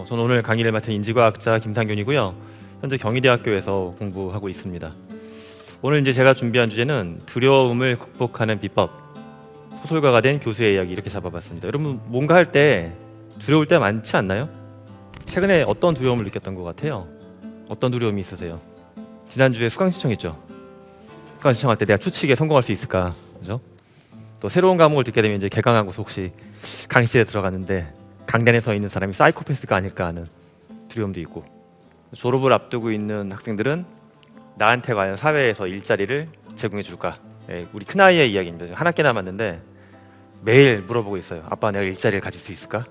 저는 오늘 강의를 맡은 인지과학자 김상균이고요. 현재 경희대학교에서 공부하고 있습니다. 오늘 이제 제가 준비한 주제는 두려움을 극복하는 비법, 소설가가 된 교수의 이야기 이렇게 잡아봤습니다. 여러분 뭔가 할 때 두려울 때 많지 않나요? 최근에 어떤 두려움을 느꼈던 것 같아요? 어떤 두려움이 있으세요? 지난주에 수강 신청했죠? 수강 신청할 때 내가 추측에 성공할 수 있을까? 그죠? 또 새로운 과목을 듣게 되면 이제 개강하고서 혹시 강의실에 들어갔는데 강단에 서 있는 사람이 사이코패스가 아닐까 하는 두려움도 있고, 졸업을 앞두고 있는 학생들은 나한테 과연 사회에서 일자리를 제공해 줄까? 우리 큰아이의 이야기입니다. 한 학기 남았는데 매일 물어보고 있어요. 아빠, 내가 일자리를 가질 수 있을까?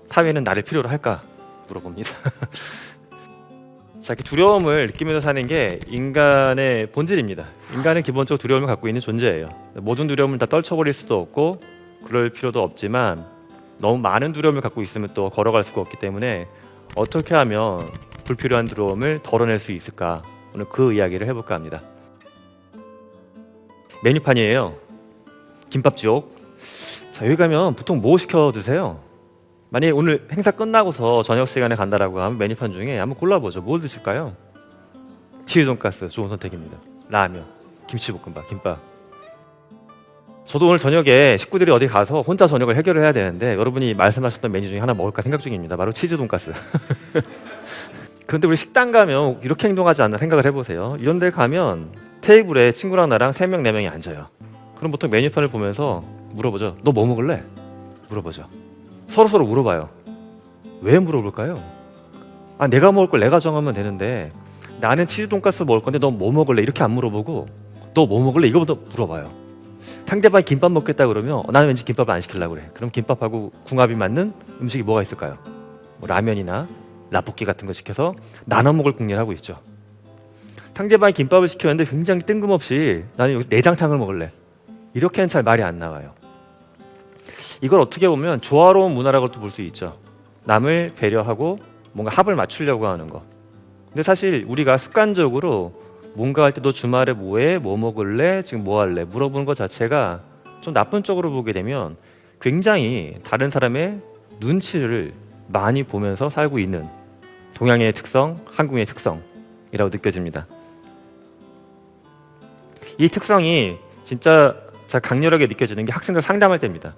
사회는 나를 필요로 할까? 물어봅니다. 자, 이렇게 두려움을 느끼면서 사는 게 인간의 본질입니다. 인간은 기본적으로 두려움을 갖고 있는 존재예요. 모든 두려움을 다 떨쳐버릴 수도 없고 그럴 필요도 없지만, 너무 많은 두려움을 갖고 있으면 또 걸어갈 수가 없기 때문에 어떻게 하면 불필요한 두려움을 덜어낼 수 있을까? 오늘 그 이야기를 해볼까 합니다. 메뉴판이에요. 김밥지옥. 자, 여기 가면 보통 뭐 시켜 드세요? 만약에 오늘 행사 끝나고서 저녁 시간에 간다라고 하면 메뉴판 중에 한번 골라보죠. 뭘 드실까요? 치즈 돈가스 좋은 선택입니다. 라면, 김치볶음밥, 김밥. 저도 오늘 저녁에 식구들이 어디 가서 혼자 저녁을 해결을 해야 되는데 여러분이 말씀하셨던 메뉴 중에 하나 먹을까 생각 중입니다. 바로 치즈 돈가스. 그런데 우리 식당 가면 이렇게 행동하지 않나 생각을 해보세요. 이런 데 가면 테이블에 친구랑 나랑 3명, 4명이 앉아요. 그럼 보통 메뉴판을 보면서 물어보죠. 너 뭐 먹을래? 물어보죠. 서로 물어봐요. 왜 물어볼까요? 아, 내가 먹을 걸 내가 정하면 되는데 나는 치즈 돈가스 먹을 건데 너 뭐 먹을래? 이렇게 안 물어보고 너 뭐 먹을래? 이거부터 물어봐요. 상대방이 김밥 먹겠다 그러면 나는 왠지 김밥을 안 시키려고 그래. 그럼 김밥하고 궁합이 맞는 음식이 뭐가 있을까요? 뭐 라면이나 라볶이 같은 거 시켜서 나눠 먹을 궁리를 하고 있죠. 상대방이 김밥을 시켰는데 굉장히 뜬금없이 나는 여기서 내장탕을 먹을래. 이렇게는 잘 말이 안 나와요. 이걸 어떻게 보면 조화로운 문화라고도 볼 수 있죠. 남을 배려하고 뭔가 합을 맞추려고 하는 거. 근데 사실 우리가 습관적으로 뭔가 할 때 너 주말에 뭐해? 뭐 먹을래? 지금 뭐 할래? 물어보는 것 자체가 좀 나쁜 쪽으로 보게 되면 굉장히 다른 사람의 눈치를 많이 보면서 살고 있는 동양의 특성, 한국의 특성이라고 느껴집니다. 이 특성이 진짜 강렬하게 느껴지는 게 학생들 상담할 때입니다.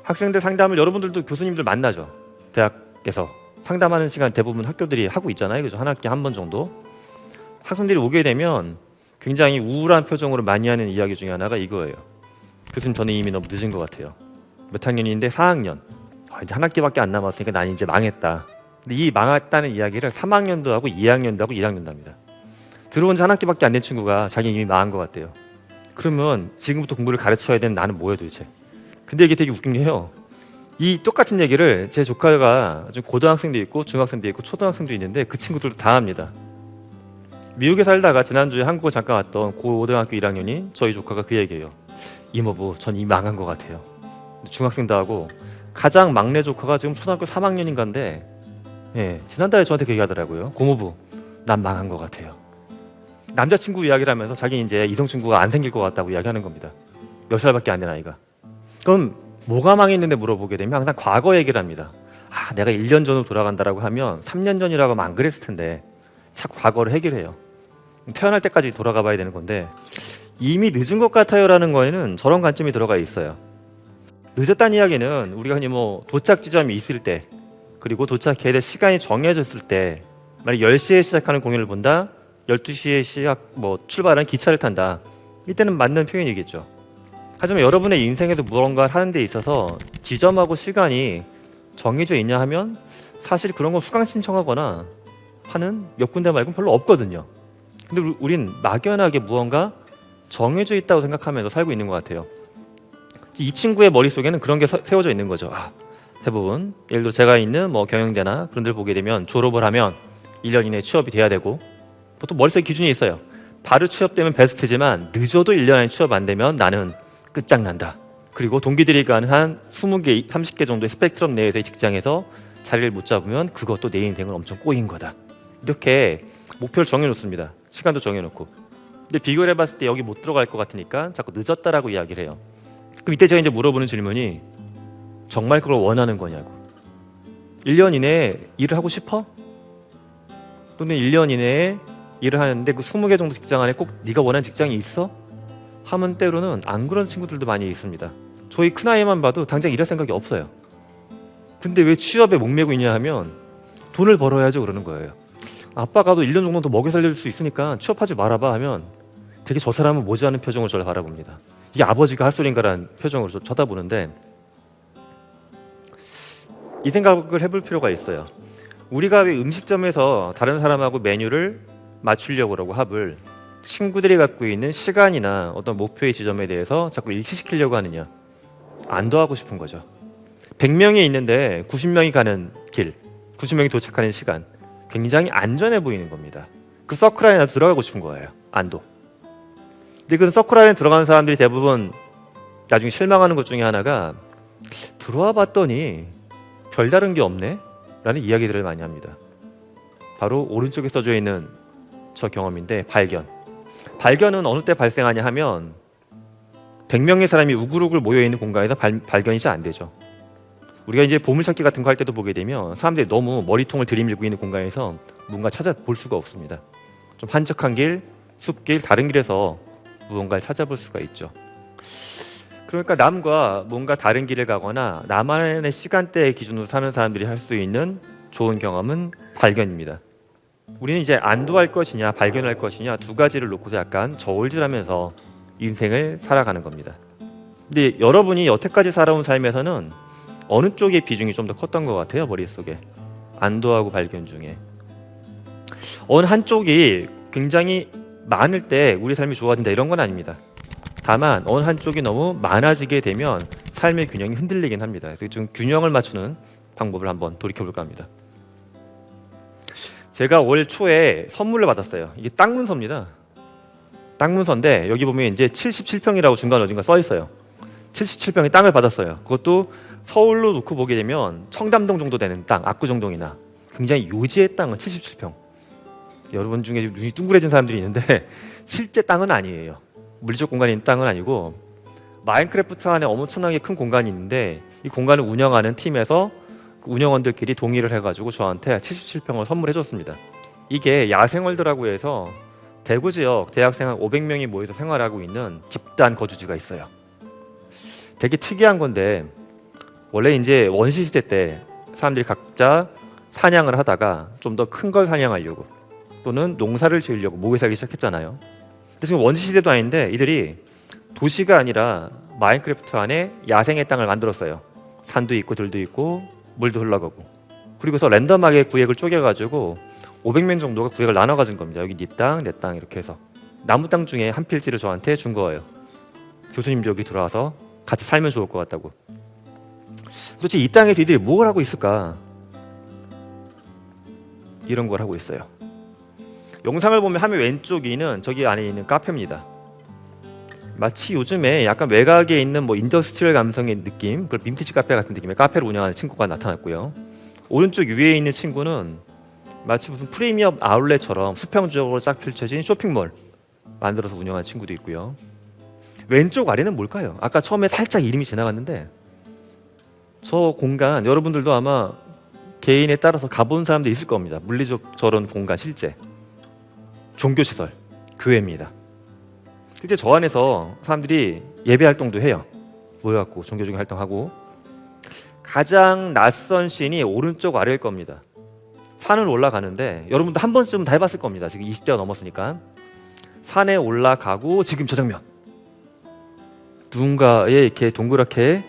학생들 상담을 여러분들도 교수님들 만나죠. 대학에서 상담하는 시간 대부분 학교들이 하고 있잖아요. 그죠? 한 학기에 한 번 정도. 학생들이 오게 되면 굉장히 우울한 표정으로 많이 하는 이야기 중에 하나가 이거예요. 교수님, 저는 이미 너무 늦은 것 같아요. 몇 학년인데 4학년. 이제 한 학기밖에 안 남았으니까 난 이제 망했다. 근데 이 망했다는 이야기를 3학년도 하고 2학년도 하고 1학년도 합니다. 들어온 지 한 학기밖에 안 된 친구가 자기 이미 망한 것 같대요. 그러면 지금부터 공부를 가르쳐야 되는 나는 뭐예요 도대체? 근데 이게 되게 웃긴 게요. 이 똑같은 얘기를 제 조카가 고등학생도 있고 중학생도 있고 초등학생도 있는데 그 친구들도 다 합니다. 미국에 살다가 지난주에 한국을 잠깐 왔던 고등학교 1학년이 저희 조카가 그 얘기예요. 이모부, 전 이미 망한 것 같아요. 중학생도 하고 가장 막내 조카가 지금 초등학교 3학년인가인데 지난달에 저한테 그 얘기하더라고요. 고모부, 난 망한 것 같아요. 남자친구 이야기를 하면서 자기 이제 이성친구가 안 생길 것 같다고 이야기하는 겁니다. 몇 살밖에 안 된 아이가. 그럼 뭐가 망했는데 물어보게 되면 항상 과거 얘기를 합니다. 아, 내가 1년 전으로 돌아간다라고 하면 3년 전이라고 하면 안 그랬을 텐데 자꾸 과거를 해결해요. 태어날 때까지 돌아가 봐야 되는 건데 이미 늦은 것 같아요라는 거에는 저런 관점이 들어가 있어요. 늦었다는 이야기는 우리가 흔히 뭐 도착 지점이 있을 때, 그리고 도착해야 될 시간이 정해졌을 때, 만약 10시에 시작하는 공연을 본다, 12시에 출발하는 기차를 탄다, 이때는 맞는 표현이겠죠. 하지만 여러분의 인생에도 무언가를 하는 데 있어서 지점하고 시간이 정해져 있냐 하면 사실 그런 거 수강 신청하거나 하는 몇 군데 말고는 별로 없거든요. 근데 우린 막연하게 무언가 정해져 있다고 생각하면서 살고 있는 것 같아요. 이 친구의 머릿속에는 그런 게 세워져 있는 거죠. 대부분 예를 들어 제가 있는 경영대나 그런 데를 보게 되면 졸업을 하면 1년 이내에 취업이 돼야 되고, 보통 머릿속에 기준이 있어요. 바로 취업되면 베스트지만 늦어도 1년 안에 취업 안 되면 나는 끝장난다. 그리고 동기들이 가는 한 20개, 30개 정도의 스펙트럼 내에서의 직장에서 자리를 못 잡으면 그것도 내 인생을 엄청 꼬인 거다. 이렇게 목표를 정해놓습니다. 시간도 정해놓고. 근데 비교를 해봤을 때 여기 못 들어갈 것 같으니까 자꾸 늦었다라고 이야기를 해요. 그럼 이때 제가 이제 물어보는 질문이 정말 그걸 원하는 거냐고. 1년 이내에 일을 하고 싶어? 또는 1년 이내에 일을 하는데 그 20개 정도 직장 안에 꼭 네가 원하는 직장이 있어? 하면 때로는 안 그런 친구들도 많이 있습니다. 저희 큰아이만 봐도 당장 일할 생각이 없어요. 근데 왜 취업에 목매고 있냐 하면 돈을 벌어야죠 그러는 거예요. 아빠가 도 1년 정도 더 먹여 살릴 수 있으니까 취업하지 말아봐 하면 되게 저 사람은 모자라는 표정으로 저를 바라봅니다. 이게 아버지가 할 소린가라는 표정으로 쳐다보는데 이 생각을 해볼 필요가 있어요. 우리가 왜 음식점에서 다른 사람하고 메뉴를 맞추려고 그러고 합을 친구들이 갖고 있는 시간이나 어떤 목표의 지점에 대해서 자꾸 일치시키려고 하느냐. 안도하고 싶은 거죠. 100명이 있는데 90명이 가는 길, 90명이 도착하는 시간 굉장히 안전해 보이는 겁니다. 그 서클 안에 들어가고 싶은 거예요. 안도. 근데 그 서클 안에 들어가는 사람들이 대부분 나중에 실망하는 것 중에 하나가 들어와 봤더니 별다른 게 없네? 라는 이야기들을 많이 합니다. 바로 오른쪽에 써져 있는 저 경험인데 발견. 발견은 어느 때 발생하냐 하면 100명의 사람이 우글우글 모여있는 공간에서 발견이 잘 안 되죠. 우리가 이제 보물찾기 같은 거 할 때도 보게 되면 사람들이 너무 머리통을 들이밀고 있는 공간에서 뭔가 찾아볼 수가 없습니다. 좀 한적한 길, 숲길, 다른 길에서 무언가를 찾아볼 수가 있죠. 그러니까 남과 뭔가 다른 길을 가거나 나만의 시간대의 기준으로 사는 사람들이 할 수 있는 좋은 경험은 발견입니다. 우리는 이제 안도할 것이냐 발견할 것이냐 두 가지를 놓고서 약간 저울질하면서 인생을 살아가는 겁니다. 근데 여러분이 여태까지 살아온 삶에서는 어느 쪽의 비중이 좀 더 컸던 것 같아요? 머릿속에 안도하고 발견 중에 어느 한쪽이 굉장히 많을 때 우리 삶이 좋아진다 이런 건 아닙니다. 다만 어느 한쪽이 너무 많아지게 되면 삶의 균형이 흔들리긴 합니다. 그래서 좀 균형을 맞추는 방법을 한번 돌이켜볼까 합니다. 제가 올 초에 선물을 받았어요. 이게 땅 문서입니다. 땅 문서인데 여기 보면 이제 77평이라고 중간 어딘가 써 있어요. 77평의 땅을 받았어요. 그것도 서울로 놓고 보게 되면 청담동 정도 되는 땅, 압구정동이나 굉장히 요지의 땅은 77평. 여러분 중에 눈이 둥그레진 사람들이 있는데 실제 땅은 아니에요. 물리적 공간이 있는 땅은 아니고 마인크래프트 안에 엄청나게 큰 공간이 있는데 이 공간을 운영하는 팀에서 그 운영원들끼리 동의를 해가지고 저한테 77평을 선물해줬습니다. 이게 야생월드라고 해서 대구 지역 대학생 한 500명이 모여서 생활하고 있는 집단 거주지가 있어요. 되게 특이한 건데 원래 이제 원시시대 때 사람들이 각자 사냥을 하다가 좀 더 큰 걸 사냥하려고 또는 농사를 지으려고 모여 살기 시작했잖아요. 근데 지금 원시시대도 아닌데 이들이 도시가 아니라 마인크래프트 안에 야생의 땅을 만들었어요. 산도 있고 들도 있고 물도 흘러가고 그리고서 랜덤하게 구역을 쪼개가지고 500명 정도가 구역을 나눠 가진 겁니다. 여기 네 땅, 내 땅 이렇게 해서 나무 땅 중에 한 필지를 저한테 준 거예요. 교수님도 여기 들어와서 같이 살면 좋을 것 같다고. 도대체 이 땅에서 이들이 뭘 하고 있을까? 이런 걸 하고 있어요. 영상을 보면 화면 왼쪽에는 저기 안에 있는 카페입니다. 마치 요즘에 약간 외곽에 있는 뭐 인더스트리얼 감성의 느낌, 그 빈티지 카페 같은 느낌의 카페를 운영하는 친구가 나타났고요. 오른쪽 위에 있는 친구는 마치 무슨 프리미엄 아울렛처럼 수평적으로 쫙 펼쳐진 쇼핑몰 만들어서 운영하는 친구도 있고요. 왼쪽 아래는 뭘까요? 아까 처음에 살짝 이름이 지나갔는데 저 공간 여러분들도 아마 개인에 따라서 가본 사람도 있을 겁니다. 물리적 저런 공간 실제 종교시설, 교회입니다. 실제 저 안에서 사람들이 예배 활동도 해요. 모여갖고 종교적인 활동하고 가장 낯선 씬이 오른쪽 아래일 겁니다. 산을 올라가는데 여러분도 한 번쯤 다 해봤을 겁니다. 지금 20대가 넘었으니까 산에 올라가고 지금 저 장면 누군가에 이렇게 동그랗게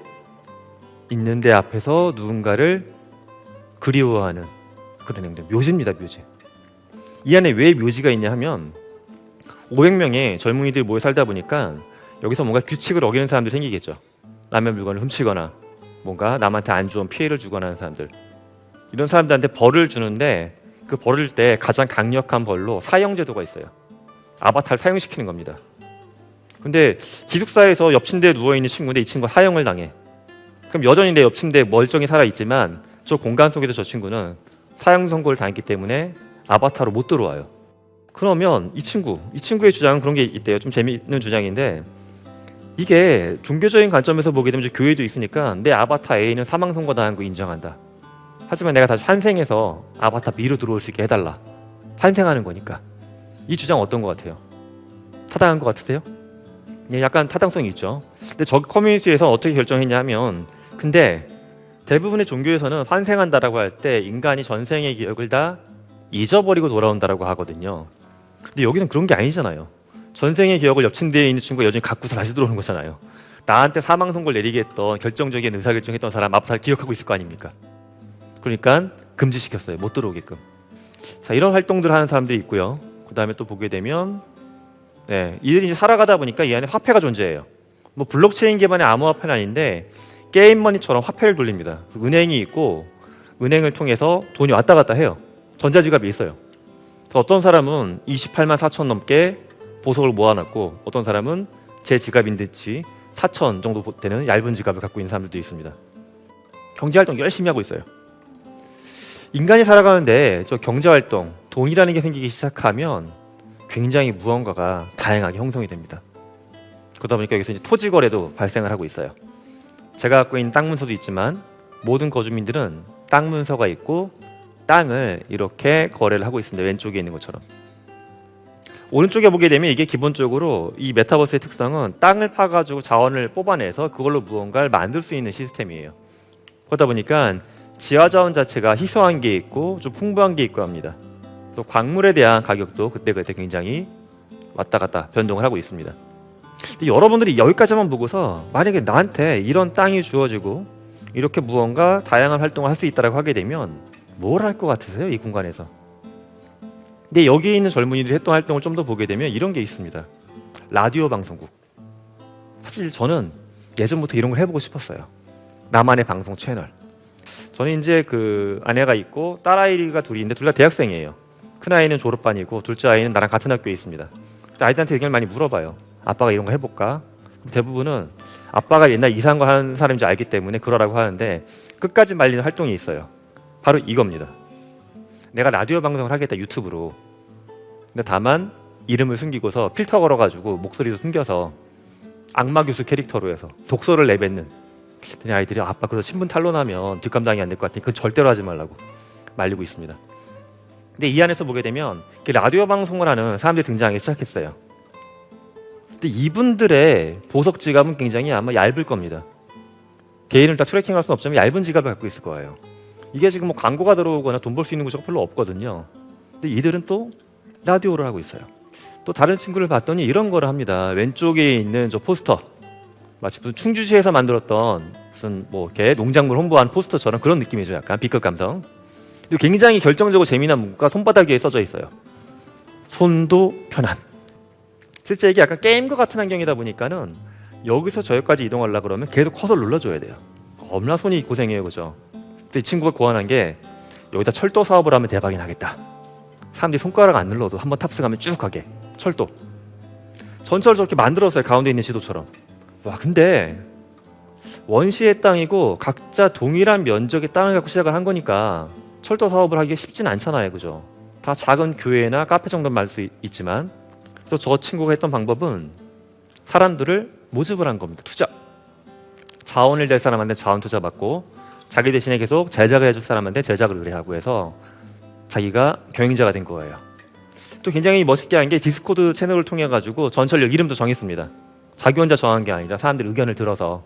있는데 앞에서 누군가를 그리워하는 그런 행동, 묘지입니다. 묘지. 이 안에 왜 묘지가 있냐 하면 500명의 젊은이들이 모여 살다 보니까 여기서 뭔가 규칙을 어기는 사람들이 생기겠죠. 남의 물건을 훔치거나 뭔가 남한테 안 좋은 피해를 주거나 하는 사람들, 이런 사람들한테 벌을 주는데 그 벌을 때 가장 강력한 벌로 사형제도가 있어요. 아바타를 사형시키는 겁니다. 근데 기숙사에서 옆 침대에 누워있는 친구인데 이 친구가 사형을 당해. 그럼 여전히 내 옆 침대에 멀쩡히 살아있지만 저 공간 속에서 저 친구는 사형 선고를 당했기 때문에 아바타로 못 들어와요. 그러면 이 친구의 주장은 그런 게 있대요. 좀 재미있는 주장인데, 이게 종교적인 관점에서 보게 되면 교회도 있으니까 내 아바타 A는 사망 선고당한 거 인정한다. 하지만 내가 다시 환생해서 아바타 B로 들어올 수 있게 해달라. 환생하는 거니까. 이 주장 어떤 것 같아요? 타당한 것 같으세요? 예, 약간 타당성이 있죠. 근데 저 커뮤니티에서 어떻게 결정했냐 하면, 근데 대부분의 종교에서는 환생한다라고 할 때 인간이 전생의 기억을 다 잊어버리고 돌아온다라고 하거든요. 근데 여기는 그런 게 아니잖아요. 전생의 기억을 옆침대에 있는 친구가 여전히 갖고서 다시 들어오는 거잖아요. 나한테 사망 선고를 내리게 했던 결정적인 의사결정했던 사람 앞으로 기억하고 있을 거 아닙니까? 그러니까 금지시켰어요. 못 들어오게끔. 자, 이런 활동들을 하는 사람들이 있고요. 그 다음에 또 보게 되면, 이들이 이제 살아가다 보니까 이 안에 화폐가 존재해요. 뭐 블록체인 기반의 암호화폐는 아닌데 게임머니처럼 화폐를 돌립니다. 은행이 있고 은행을 통해서 돈이 왔다 갔다 해요. 전자지갑이 있어요. 그래서 어떤 사람은 28만 4천 넘게 보석을 모아놨고, 어떤 사람은 제 지갑인 듯이 4천 정도 되는 얇은 지갑을 갖고 있는 사람들도 있습니다. 경제활동 열심히 하고 있어요. 인간이 살아가는데 저 경제활동, 돈이라는 게 생기기 시작하면 굉장히 무언가가 다양하게 형성이 됩니다. 그러다 보니까 여기서 이제 토지 거래도 발생을 하고 있어요. 제가 갖고 있는 땅 문서도 있지만 모든 거주민들은 땅 문서가 있고 땅을 이렇게 거래를 하고 있습니다. 왼쪽에 있는 것처럼. 오른쪽에 보게 되면 이게 기본적으로 이 메타버스의 특성은 땅을 파가지고 자원을 뽑아내서 그걸로 무언가를 만들 수 있는 시스템이에요. 그러다 보니까 지하 자원 자체가 희소한 게 있고 좀 풍부한 게 있고 합니다. 또 광물에 대한 가격도 그때그때 굉장히 왔다 갔다 변동을 하고 있습니다. 근데 여러분들이 여기까지만 보고서 만약에 나한테 이런 땅이 주어지고 이렇게 무언가 다양한 활동을 할 수 있다고 하게 되면 뭘 할 것 같으세요? 이 공간에서. 근데 여기 있는 젊은이들이 했던 활동을 좀 더 보게 되면 이런 게 있습니다. 라디오 방송국. 사실 저는 예전부터 이런 걸 해보고 싶었어요. 나만의 방송 채널. 저는 이제 그 아내가 있고 딸아이가 둘이 있는데 둘 다 대학생이에요. 큰아이는 졸업반이고 둘째 아이는 나랑 같은 학교에 있습니다. 아이들한테 의견을 많이 물어봐요. 아빠가 이런 거 해볼까? 대부분은 아빠가 옛날 이상한 거 하는 사람인지 알기 때문에 그러라고 하는데 끝까지 말리는 활동이 있어요. 바로 이겁니다. 내가 라디오 방송을 하겠다, 유튜브로. 근데 다만 이름을 숨기고서 필터 걸어가지고 목소리도 숨겨서 악마 교수 캐릭터로 해서 독서를 내뱉는. 그냥 아이들이 아빠 그래서 신분 탄론하면 뒷감당이 안 될 것 같으니 그건 절대로 하지 말라고 말리고 있습니다. 근데 이 안에서 보게 되면 라디오 방송을 하는 사람들이 등장하기 시작했어요. 근데 이분들의 보석 지갑은 굉장히 아마 얇을 겁니다. 개인을 다 트래킹할 수는 없지만 얇은 지갑을 갖고 있을 거예요. 이게 지금 뭐 광고가 들어오거나 돈 벌 수 있는 구조가 별로 없거든요. 근데 이들은 또 라디오를 하고 있어요. 또 다른 친구를 봤더니 이런 거를 합니다. 왼쪽에 있는 저 포스터, 마치 무슨 충주시에서 만들었던 무슨 뭐 이렇게 농작물 홍보한 포스터처럼 그런 느낌이죠. 약간 B급 감성. 그리고 굉장히 결정적으로 재미난 문구가 손바닥 위에 써져 있어요. 손도 편안. 실제 이게 약간 게임과 같은 환경이다 보니까는 여기서 저기까지 이동하려고 그러면 계속 커서를 눌러줘야 돼요. 겁나 손이 고생해요, 그죠? 근데 이 친구가 고안한 게 여기다 철도 사업을 하면 대박이 나겠다. 사람들이 손가락 안 눌러도 한번 탑승하면 쭉 가게. 철도. 전철 저렇게 만들었어요. 가운데 있는 지도처럼. 와, 근데 원시의 땅이고 각자 동일한 면적의 땅을 갖고 시작을 한 거니까 철도 사업을 하기가 쉽진 않잖아요, 그죠? 다 작은 교회나 카페 정도는 말 수 있지만, 그래서 저 친구가 했던 방법은 사람들을 모집을 한 겁니다. 투자. 자원을 낼 사람한테 자원 투자 받고 자기 대신에 계속 제작을 해줄 사람한테 제작을 의뢰하고 해서 자기가 경영자가 된 거예요. 또 굉장히 멋있게 한 게 디스코드 채널을 통해 가지고 전철역 이름도 정했습니다. 자기 혼자 정한 게 아니라 사람들 의견을 들어서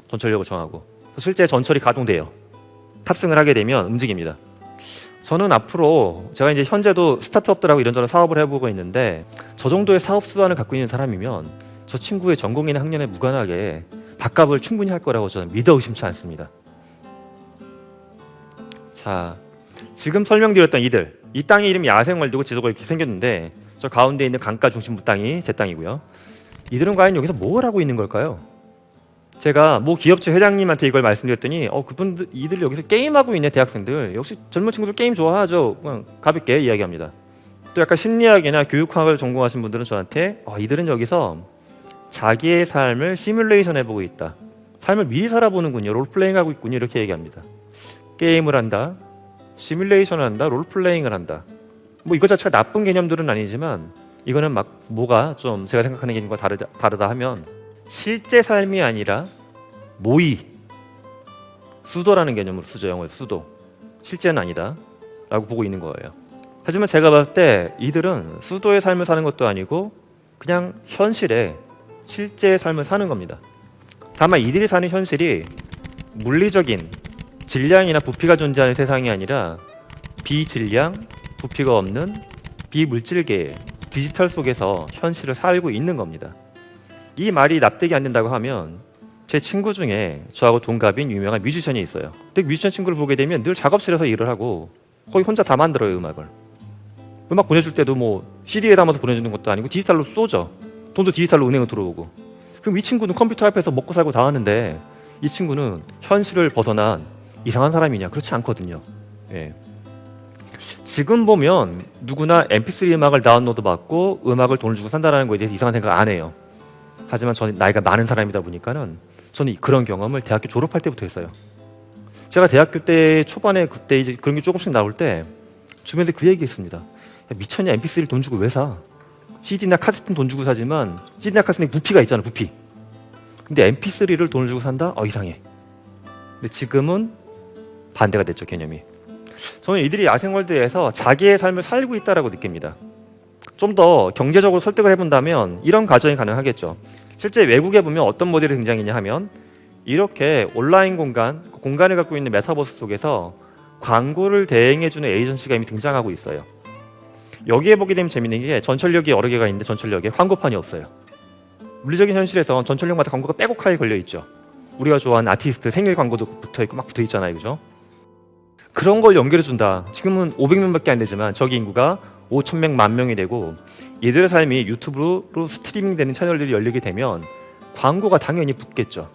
전철역을 정하고 실제 전철이 가동돼요. 탑승을 하게 되면 움직입니다. 저는 앞으로 제가 이제 현재도 스타트업들하고 이런저런 사업을 해보고 있는데 저 정도의 사업 수단을 갖고 있는 사람이면 저 친구의 전공이나 학년에 무관하게 밥값을 충분히 할 거라고 저는 믿어 의심치 않습니다. 자, 지금 설명드렸던 이들, 이 땅의 이름이 야생월드고 지도가 이렇게 생겼는데 저 가운데 있는 강가 중심부 땅이 제 땅이고요. 이들은 과연 여기서 뭘 하고 있는 걸까요? 제가 모 기업체 회장님한테 이걸 말씀드렸더니 그분들 이들 여기서 게임하고 있네. 대학생들 역시 젊은 친구들 게임 좋아하죠. 그냥 가볍게 이야기합니다. 또 약간 심리학이나 교육학을 전공하신 분들은 저한테 이들은 여기서 자기의 삶을 시뮬레이션 해보고 있다. 삶을 미리 살아보는군요. 롤플레잉 하고 있군요. 이렇게 얘기합니다. 게임을 한다, 시뮬레이션을 한다, 롤플레잉을 한다. 뭐 이거 자체가 나쁜 개념들은 아니지만 이거는 막 뭐가 좀 제가 생각하는 개념과 다르다 하면 실제 삶이 아니라 모의, 수도라는 개념으로 쓰죠. 영어에서 수도. 실제는 아니다 라고 보고 있는 거예요. 하지만 제가 봤을 때 이들은 수도의 삶을 사는 것도 아니고 그냥 현실에 실제의 삶을 사는 겁니다. 다만 이들이 사는 현실이 물리적인 질량이나 부피가 존재하는 세상이 아니라 비질량, 부피가 없는 비물질계의 디지털 속에서 현실을 살고 있는 겁니다. 이 말이 납득이 안 된다고 하면 제 친구 중에 저하고 동갑인 유명한 뮤지션이 있어요. 근데 뮤지션 친구를 보게 되면 늘 작업실에서 일을 하고 거의 혼자 다 만들어요. 음악 보내줄 때도 뭐 CD에 담아서 보내주는 것도 아니고 디지털로 쏘죠. 돈도 디지털로 은행으로 들어오고. 그럼 이 친구는 컴퓨터 앞에서 먹고 살고 다 하는데 이 친구는 현실을 벗어난 이상한 사람이냐? 그렇지 않거든요. 예. 지금 보면 누구나 mp3 음악을 다운로드 받고 음악을 돈을 주고 산다는 거에 대해서 이상한 생각 안 해요. 하지만 저는 나이가 많은 사람이다 보니까는 저는 그런 경험을 대학교 졸업할 때부터 했어요. 제가 대학교 때 초반에 그때 이제 그런 게 조금씩 나올 때 주변에서 그 얘기했습니다. 야, 미쳤냐? mp3를 돈 주고 왜 사? CD나 카세트는 돈 주고 사지만 CD나 카세트는 부피가 있잖아, 부피. 근데 mp3를 돈을 주고 산다? 이상해. 근데 지금은 반대가 됐죠, 개념이. 저는 이들이 야생월드에서 자기의 삶을 살고 있다라고 느낍니다. 좀 더 경제적으로 설득을 해본다면 이런 가정이 가능하겠죠. 실제 외국에 보면 어떤 모델이 등장했냐 하면 이렇게 온라인 공간을 갖고 있는 메타버스 속에서 광고를 대행해주는 에이전시가 이미 등장하고 있어요. 여기에 보게 되면 재밌는 게 전철역이 여러 개가 있는데 전철역에 광고판이 없어요. 물리적인 현실에서 전철역마다 광고가 빼곡하게 걸려있죠. 우리가 좋아하는 아티스트 생일 광고도 붙어있고 막 붙어있잖아요. 그죠? 그런 걸 연결해준다. 지금은 500명밖에 안 되지만 저기 인구가 5,000명, 10,000명이 되고 이들의 삶이 유튜브로 스트리밍되는 채널들이 열리게 되면 광고가 당연히 붙겠죠.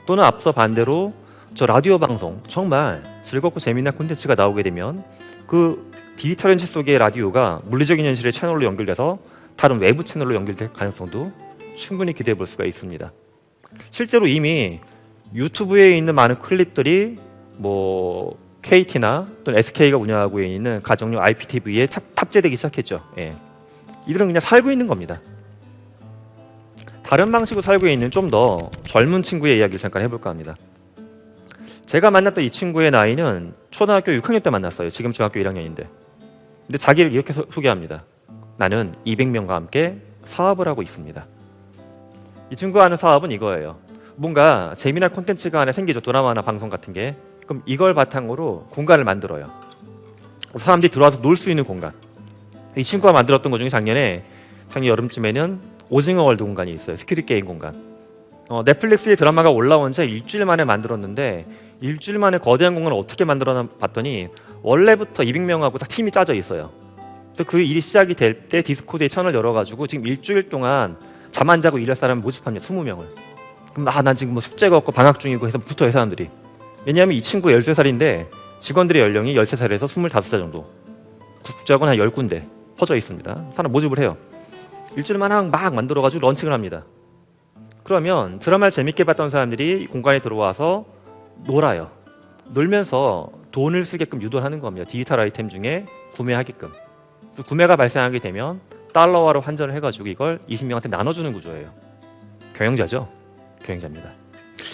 또는 앞서 반대로 저 라디오 방송 정말 즐겁고 재미난 콘텐츠가 나오게 되면 그 디지털 현실 속의 라디오가 물리적인 현실의 채널로 연결돼서 다른 외부 채널로 연결될 가능성도 충분히 기대해 볼 수가 있습니다. 실제로 이미 유튜브에 있는 많은 클립들이 뭐 KT나 또는 SK가 운영하고 있는 가정용 IPTV에 탑재되기 시작했죠. 예. 이들은 그냥 살고 있는 겁니다. 다른 방식으로 살고 있는 좀 더 젊은 친구의 이야기를 잠깐 해볼까 합니다. 제가 만났던 이 친구의 나이는 초등학교 6학년 때 만났어요. 지금 중학교 1학년인데. 근데 자기를 이렇게 소개합니다. 나는 200명과 함께 사업을 하고 있습니다. 이 친구가 하는 사업은 이거예요. 뭔가 재미난 콘텐츠가 하나 생기죠. 드라마나 방송 같은 게. 그럼 이걸 바탕으로 공간을 만들어요. 사람들이 들어와서 놀 수 있는 공간. 이 친구가 만들었던 것 중에 작년 여름쯤에는 오징어 월드 공간이 있어요. 스퀴드 게임 공간. 넷플릭스에 드라마가 올라온 지 일주일 만에 만들었는데 일주일 만에 거대한 공간을 어떻게 만들어나 봤더니 원래부터 200명하고 다 팀이 짜져 있어요. 그래서 그 일이 시작이 될 때 디스코드에 채널 열어가지고 지금 일주일 동안 잠 안 자고 일할 사람을 모집합니다. 20명을. 그럼 난 지금 뭐 숙제가 없고 방학 중이고 해서 붙어요, 사람들이. 왜냐하면 이 친구 13살인데 직원들의 연령이 13살에서 25살 정도. 국적은 한 10군데 퍼져 있습니다. 사람 모집을 해요. 일주일만 막 만들어가지고 런칭을 합니다. 그러면 드라마를 재밌게 봤던 사람들이 공간에 들어와서 놀아요. 놀면서 돈을 쓰게끔 유도하는 겁니다. 디지털 아이템 중에 구매하게끔. 구매가 발생하게 되면 달러화로 환전을 해가지고 이걸 20명한테 나눠주는 구조예요. 경영자죠. 경영자입니다.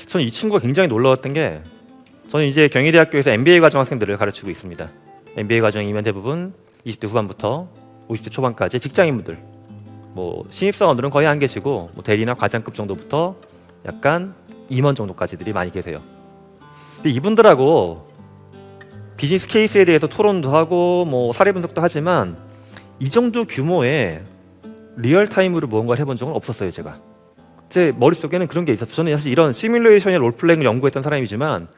저는 이 친구가 굉장히 놀라웠던 게 저는 이제 경희대학교에서 MBA 과정 학생들을 가르치고 있습니다. MBA 과정이면 대부분 20대 후반부터 50대 초반까지 직장인분들, 뭐 신입사원들은 거의 안 계시고 뭐 대리나 과장급 정도부터 약간 임원 정도까지들이 많이 계세요. 근데 이분들하고 비즈니스 케이스에 대해서 토론도 하고 뭐 사례 분석도 하지만 이 정도 규모의 리얼타임으로 무언가를 해본 적은 없었어요. 제 머릿속에는 그런 게 있었어요. 저는 사실 이런 시뮬레이션의 롤플레잉을 연구했던 사람이지만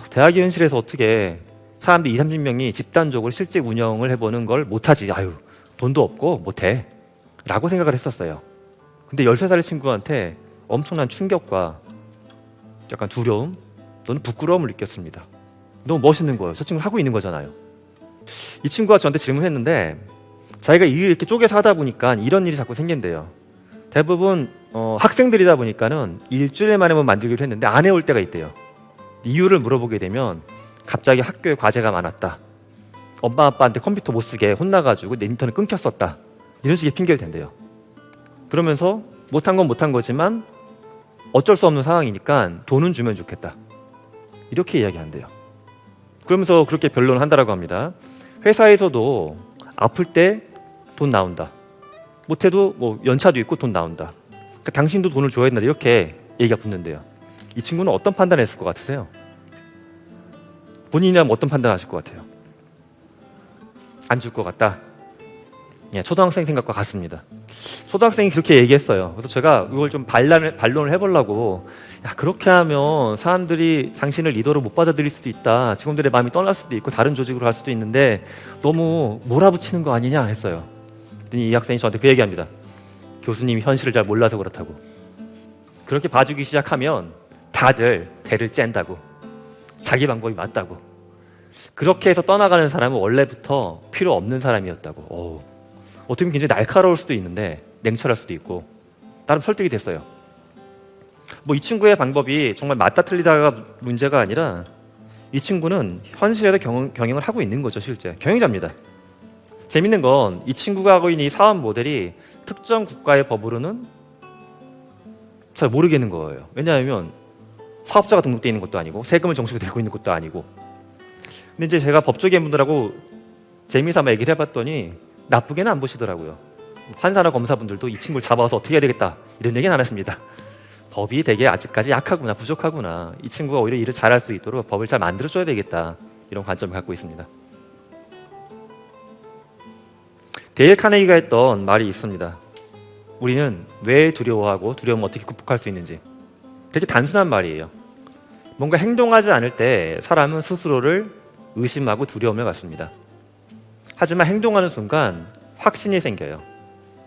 대학의 현실에서 어떻게 사람들이 20, 30명이 집단적으로 실제 운영을 해보는 걸 못하지. 돈도 없고 못해 라고 생각을 했었어요. 근데 13살의 친구한테 엄청난 충격과 약간 두려움 또는 부끄러움을 느꼈습니다. 너무 멋있는 거예요. 저 친구 하고 있는 거잖아요. 이 친구가 저한테 질문했는데 자기가 일을 이렇게 쪼개서 하다 보니까 이런 일이 자꾸 생긴대요. 대부분 학생들이다 보니까는 일주일 만에 만들기로 했는데 안 해올 때가 있대요. 이유를 물어보게 되면 갑자기 학교에 과제가 많았다. 엄마 아빠한테 컴퓨터 못 쓰게 혼나가지고 내 인터넷 끊겼었다. 이런 식의 핑계를 댄대요. 그러면서 못한 건 못한 거지만 어쩔 수 없는 상황이니까 돈은 주면 좋겠다. 이렇게 이야기한대요. 그러면서 그렇게 변론을 한다라고 합니다. 회사에서도 아플 때 돈 나온다. 못해도 뭐 연차도 있고 돈 나온다. 그러니까 당신도 돈을 줘야 된다. 이렇게 얘기가 붙는데요. 이 친구는 어떤 판단을 했을 것 같으세요? 본인이라면 어떤 판단하실 것 같아요? 안 줄 것 같다. 예, 초등학생 생각과 같습니다. 초등학생이 그렇게 얘기했어요. 그래서 제가 이걸 좀 반론을 해보려고, 야, 그렇게 하면 사람들이 당신을 리더로 못 받아들일 수도 있다. 직원들의 마음이 떠날 수도 있고 다른 조직으로 갈 수도 있는데 너무 몰아붙이는 거 아니냐 했어요. 그랬더니 이 학생이 저한테 그 얘기합니다. 교수님이 현실을 잘 몰라서 그렇다고. 그렇게 봐주기 시작하면 다들 배를 짠다고. 자기 방법이 맞다고. 그렇게 해서 떠나가는 사람은 원래부터 필요 없는 사람이었다고. 어떻게 보면 굉장히 날카로울 수도 있는데 냉철할 수도 있고 나름 설득이 됐어요. 뭐 이 친구의 방법이 정말 맞다 틀리다가 문제가 아니라 이 친구는 현실에서 경영을 하고 있는 거죠. 실제 경영자입니다. 재밌는 건 이 친구가 하고 있는 이 사업 모델이 특정 국가의 법으로는 잘 모르겠는 거예요. 왜냐하면 사업자가 등록되어 있는 것도 아니고 세금을 정식으로 내고 있는 것도 아니고. 근데 이제 제가 법조계 분들하고 재미삼아 얘기를 해봤더니 나쁘게는 안 보시더라고요. 판사나 검사분들도 이 친구를 잡아서 어떻게 해야 되겠다 이런 얘기는 안 했습니다. 법이 되게 아직까지 약하구나, 부족하구나. 이 친구가 오히려 일을 잘할 수 있도록 법을 잘 만들어줘야 되겠다. 이런 관점을 갖고 있습니다. 데일 카네기가 했던 말이 있습니다. 우리는 왜 두려워하고 두려움을 어떻게 극복할 수 있는지. 되게 단순한 말이에요. 뭔가 행동하지 않을 때 사람은 스스로를 의심하고 두려움을 갖습니다. 하지만 행동하는 순간 확신이 생겨요.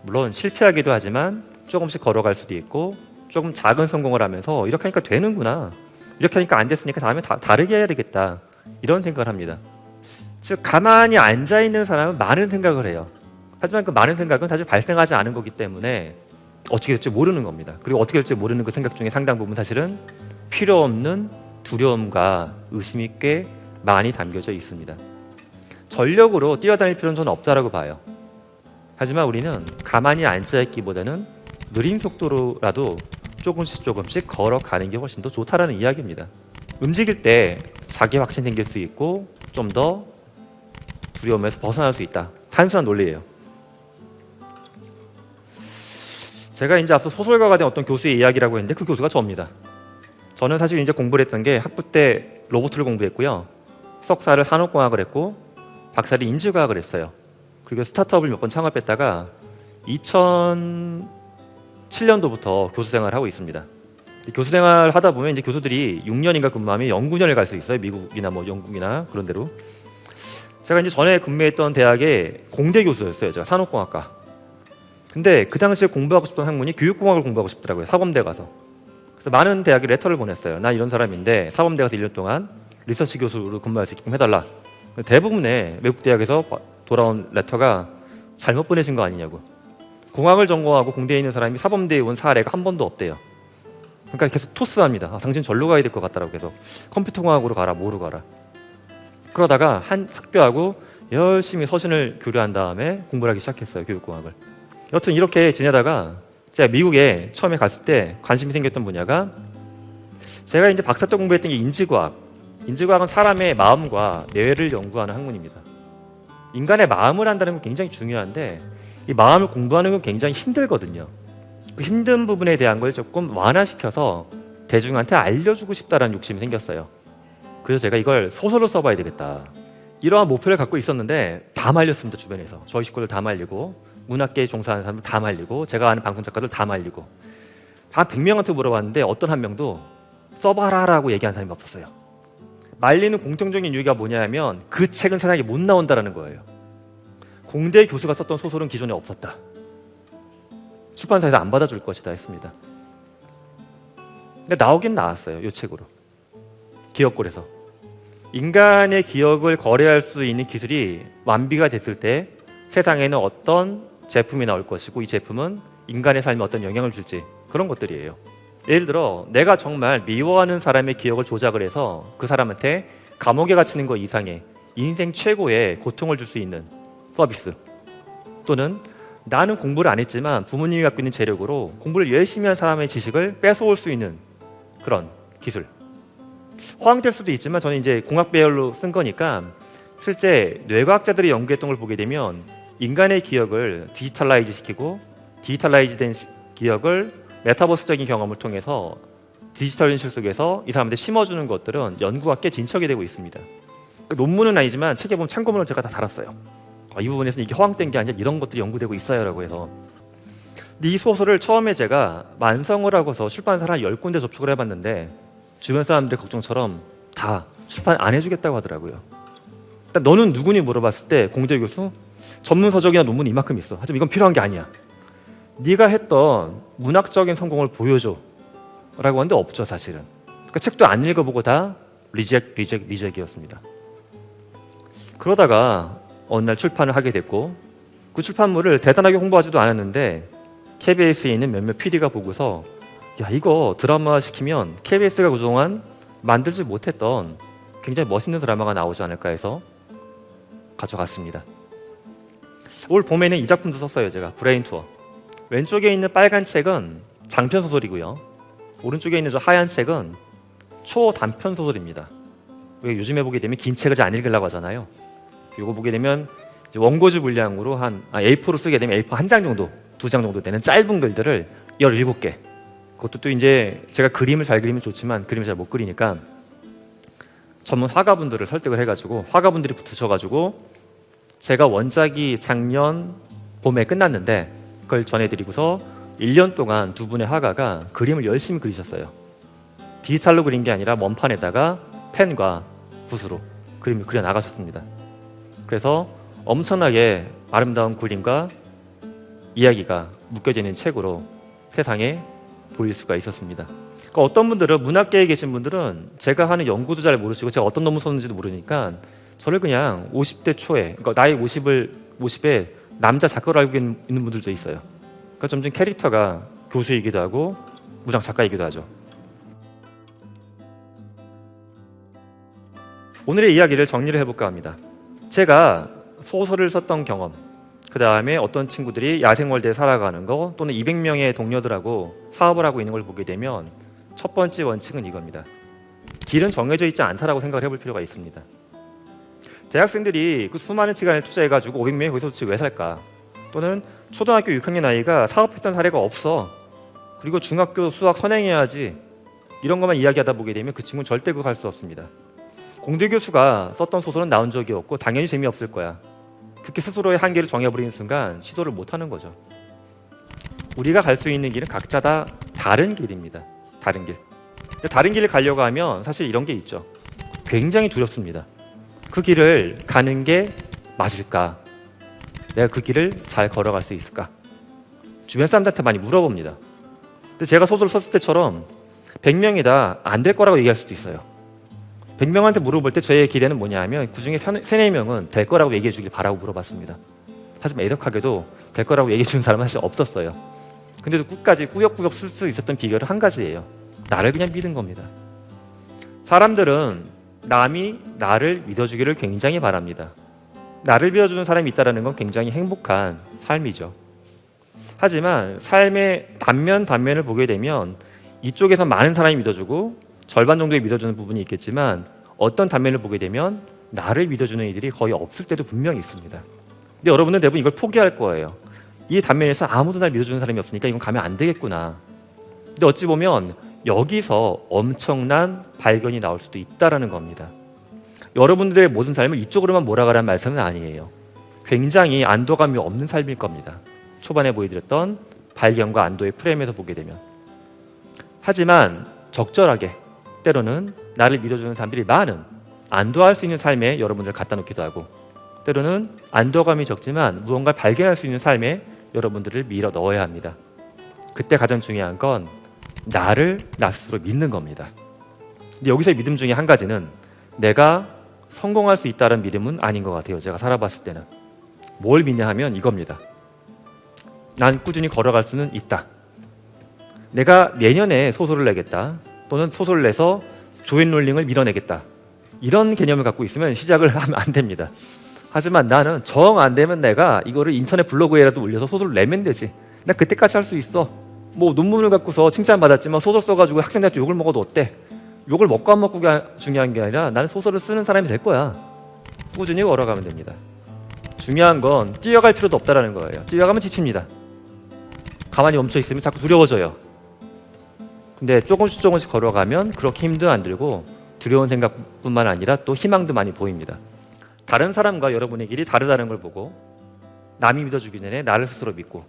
물론 실패하기도 하지만 조금씩 걸어갈 수도 있고 조금 작은 성공을 하면서 이렇게 하니까 되는구나. 이렇게 하니까 안 됐으니까 다음에 다르게 해야 되겠다. 이런 생각을 합니다. 즉 가만히 앉아있는 사람은 많은 생각을 해요. 하지만 그 많은 생각은 사실 발생하지 않은 거기 때문에 어떻게 될지 모르는 겁니다. 그리고 어떻게 될지 모르는 그 생각 중에 상당 부분 사실은 필요 없는 두려움과 의심이 꽤 많이 담겨져 있습니다. 전력으로 뛰어다닐 필요는 저는 없다라고 봐요. 하지만 우리는 가만히 앉아있기보다는 느린 속도로라도 조금씩 걸어가는 게 훨씬 더 좋다라는 이야기입니다. 움직일 때 자기 확신 생길 수 있고 좀 더 두려움에서 벗어날 수 있다. 단순한 논리예요. 제가 이제 앞서 소설가가 된 어떤 교수의 이야기라고 했는데 그 교수가 저입니다. 저는 사실 이제 공부를 했던 게 학부 때 로보트를 공부했고요. 석사를 산업공학을 했고 박사를 인지과학을 했어요. 그리고 스타트업을 몇 번 창업했다가 2007년도부터 교수 생활을 하고 있습니다. 교수 생활을 하다 보면 이제 교수들이 6년인가 근무하면 연구년을 갈 수 있어요. 미국이나 뭐 영국이나 그런 데로. 제가 이제 전에 근무했던 대학의 공대 교수였어요. 제가 산업공학과. 근데 그 당시에 공부하고 싶던 학문이 교육공학을 공부하고 싶더라고요. 사범대 가서. 그래서 많은 대학에 레터를 보냈어요. 나 이런 사람인데 사범대 가서 1년 동안 리서치 교수로 근무할 수 있게끔 해달라. 대부분의 외국 대학에서 돌아온 레터가 잘못 보내신 거 아니냐고. 공학을 전공하고 공대에 있는 사람이 사범대에 온 사례가 한 번도 없대요. 그러니까 계속 토스합니다. 당신 절로 가야 될 것 같다라고 계속. 컴퓨터공학으로 가라, 뭐로 가라. 그러다가 한 학교하고 열심히 서신을 교류한 다음에 공부를 하기 시작했어요. 교육공학을. 여튼 이렇게 지내다가 제가 미국에 처음에 갔을 때 관심이 생겼던 분야가 제가 이제 박사 때 공부했던 게 인지과학. 인지과학은 사람의 마음과 뇌를 연구하는 학문입니다. 인간의 마음을 한다는 건 굉장히 중요한데 이 마음을 공부하는 건 굉장히 힘들거든요. 그 힘든 부분에 대한 걸 조금 완화시켜서 대중한테 알려주고 싶다라는 욕심이 생겼어요. 그래서 제가 이걸 소설로 써봐야 되겠다. 이러한 목표를 갖고 있었는데 다 말렸습니다. 주변에서. 저희 식구들 다 말리고 문학계에 종사하는 사람들 다 말리고 제가 아는 방송작가들 다 말리고 한 100명한테 물어봤는데 어떤 한 명도 써봐라라고 얘기한 사람이 없었어요. 말리는 공통적인 이유가 뭐냐면 그 책은 세상에 못 나온다라는 거예요. 공대 교수가 썼던 소설은 기존에 없었다. 출판사에서 안 받아줄 것이다 했습니다. 근데 나오긴 나왔어요. 이 책으로. 기억골에서. 인간의 기억을 거래할 수 있는 기술이 완비가 됐을 때 세상에는 어떤 제품이 나올 것이고 이 제품은 인간의 삶에 어떤 영향을 줄지 그런 것들이에요. 예를 들어 내가 정말 미워하는 사람의 기억을 조작을 해서 그 사람한테 감옥에 갇히는 것 이상의 인생 최고의 고통을 줄 수 있는 서비스, 또는 나는 공부를 안 했지만 부모님이 갖고 있는 재력으로 공부를 열심히 한 사람의 지식을 뺏어올 수 있는 그런 기술. 허황될 수도 있지만 저는 이제 공학 배열로 쓴 거니까 실제 뇌과학자들이 연구했던 걸 보게 되면 인간의 기억을 디지털라이즈 시키고 디지털라이즈 된 기억을 메타버스적인 경험을 통해서 디지털 현실 속에서 이 사람한테 심어주는 것들은 연구가 꽤 진척이 되고 있습니다. 논문은 아니지만 책에 보면 참고문을 제가 다 달았어요. 이 부분에서는 이게 허황된 게 아니라 이런 것들이 연구되고 있어요 라고 해서. 근데 이 소설을 처음에 제가 만성을 하고서 출판사를 한 10군데 접촉을 해봤는데 주변 사람들의 걱정처럼 다 출판 안 해주겠다고 하더라고요. 일단 너는 누구니 물어봤을 때 공대 교수 전문 서적이나 논문이 이만큼 있어. 하지만 이건 필요한 게 아니야. 네가 했던 문학적인 성공을 보여줘 라고 하는데 없죠 사실은. 그러니까 책도 안 읽어보고 다 리젝이었습니다. 그러다가 어느 날 출판을 하게 됐고 그 출판물을 대단하게 홍보하지도 않았는데 KBS에 있는 몇몇 PD가 보고서 야 이거 드라마 시키면 KBS가 그동안 만들지 못했던 굉장히 멋있는 드라마가 나오지 않을까 해서 가져갔습니다. 올 봄에는 이 작품도 썼어요. 제가 브레인 투어. 왼쪽에 있는 빨간 책은 장편 소설이고요. 오른쪽에 있는 저 하얀 책은 초단편 소설입니다. 왜 요즘에 보게 되면 긴 책을 잘 안 읽으려고 하잖아요. 이거 보게 되면 이제 원고지 분량으로 A4로 쓰게 되면 A4 한 장 정도, 2장 정도 되는 짧은 글들을 17개. 그것도 또 이제 제가 그림을 잘 그리면 좋지만 그림을 잘 못 그리니까 전문 화가분들을 설득을 해가지고 화가분들이 붙으셔가지고 제가 원작이 작년 봄에 끝났는데 그걸 전해드리고서 1년 동안 두 분의 화가가 그림을 열심히 그리셨어요. 디지털로 그린 게 아니라 원판에다가 펜과 붓으로 그림을 그려 나가셨습니다. 그래서 엄청나게 아름다운 그림과 이야기가 묶여져 있는 책으로 세상에 보일 수가 있었습니다. 그러니까 어떤 분들은 문학계에 계신 분들은 제가 하는 연구도 잘 모르시고 제가 어떤 논문 썼는지도 모르니까 저를 그냥 50대 초에, 그러니까 나이 50에 남자 작가로 알고 있는 분들도 있어요. 그러니까 점점 캐릭터가 교수이기도 하고 무장 작가이기도 하죠. 오늘의 이야기를 정리를 해볼까 합니다. 제가 소설을 썼던 경험, 그 다음에 어떤 친구들이 야생월대에 살아가는 거, 또는 200명의 동료들하고 사업을 하고 있는 걸 보게 되면 첫 번째 원칙은 이겁니다. 길은 정해져 있지 않다라고 생각을 해볼 필요가 있습니다. 대학생들이 그 수많은 시간을 투자해가지고 500명이 거기서 도대체 왜 살까? 또는 초등학교 6학년 아이가 사업했던 사례가 없어. 그리고 중학교 수학 선행해야지. 이런 것만 이야기하다 보게 되면 그 친구는 절대 그거 할 수 없습니다. 공대 교수가 썼던 소설은 나온 적이 없고 당연히 재미없을 거야. 그렇게 스스로의 한계를 정해버리는 순간 시도를 못하는 거죠. 우리가 갈 수 있는 길은 각자 다 다른 길입니다. 다른 길. 다른 길을 가려고 하면 사실 이런 게 있죠. 굉장히 두렵습니다. 그 길을 가는 게 맞을까? 내가 그 길을 잘 걸어갈 수 있을까? 주변 사람들한테 많이 물어봅니다. 근데 제가 소설을 썼을 때처럼 100명이 다 안 될 거라고 얘기할 수도 있어요. 100명한테 물어볼 때 저의 기대는 뭐냐 하면 그중에 3-4명은 될 거라고 얘기해 주길 바라고 물어봤습니다. 하지만 애석하게도 될 거라고 얘기해 주는 사람은 사실 없었어요. 근데도 끝까지 꾸역꾸역 쓸 수 있었던 비결은 한 가지예요. 나를 그냥 믿은 겁니다. 사람들은 남이 나를 믿어주기를 굉장히 바랍니다. 나를 믿어주는 사람이 있다는 건 굉장히 행복한 삶이죠. 하지만 삶의 단면을 보게 되면 이쪽에서 많은 사람이 믿어주고 절반 정도의 믿어주는 부분이 있겠지만 어떤 단면을 보게 되면 나를 믿어주는 이들이 거의 없을 때도 분명히 있습니다. 근데 여러분은 대부분 이걸 포기할 거예요. 이 단면에서 아무도 날 믿어주는 사람이 없으니까 이건 가면 안 되겠구나. 근데 어찌 보면 여기서 엄청난 발견이 나올 수도 있다는 겁니다. 여러분들의 모든 삶을 이쪽으로만 몰아가라는 말씀은 아니에요. 굉장히 안도감이 없는 삶일 겁니다. 초반에 보여드렸던 발견과 안도의 프레임에서 보게 되면. 하지만 적절하게 때로는 나를 믿어주는 사람들이 많은 안도할 수 있는 삶에 여러분들을 갖다 놓기도 하고 때로는 안도감이 적지만 무언가를 발견할 수 있는 삶에 여러분들을 밀어 넣어야 합니다. 그때 가장 중요한 건 나를 나 스스로 믿는 겁니다. 근데 여기서의 믿음 중에 한 가지는 내가 성공할 수 있다는 믿음은 아닌 것 같아요. 제가 살아봤을 때는. 뭘 믿냐 하면 이겁니다. 난 꾸준히 걸어갈 수는 있다. 내가 내년에 소설을 내겠다. 또는 소설을 내서 조앤 롤링을 밀어내겠다. 이런 개념을 갖고 있으면 시작을 하면 안 됩니다. 하지만 나는 정 안 되면 내가 이거를 인터넷 블로그에라도 올려서 소설을 내면 되지. 나 그때까지 할 수 있어. 뭐 논문을 갖고서 칭찬받았지만 소설 써가지고 학생들한테 욕을 먹어도 어때? 욕을 먹고 안 먹고가 중요한 게 아니라 나는 소설을 쓰는 사람이 될 거야. 꾸준히 걸어가면 됩니다. 중요한 건 뛰어갈 필요도 없다라는 거예요. 뛰어가면 지칩니다. 가만히 멈춰 있으면 자꾸 두려워져요. 근데 조금씩 걸어가면 그렇게 힘도 안 들고 두려운 생각뿐만 아니라 또 희망도 많이 보입니다. 다른 사람과 여러분의 길이 다르다는 걸 보고 남이 믿어주기 전에 나를 스스로 믿고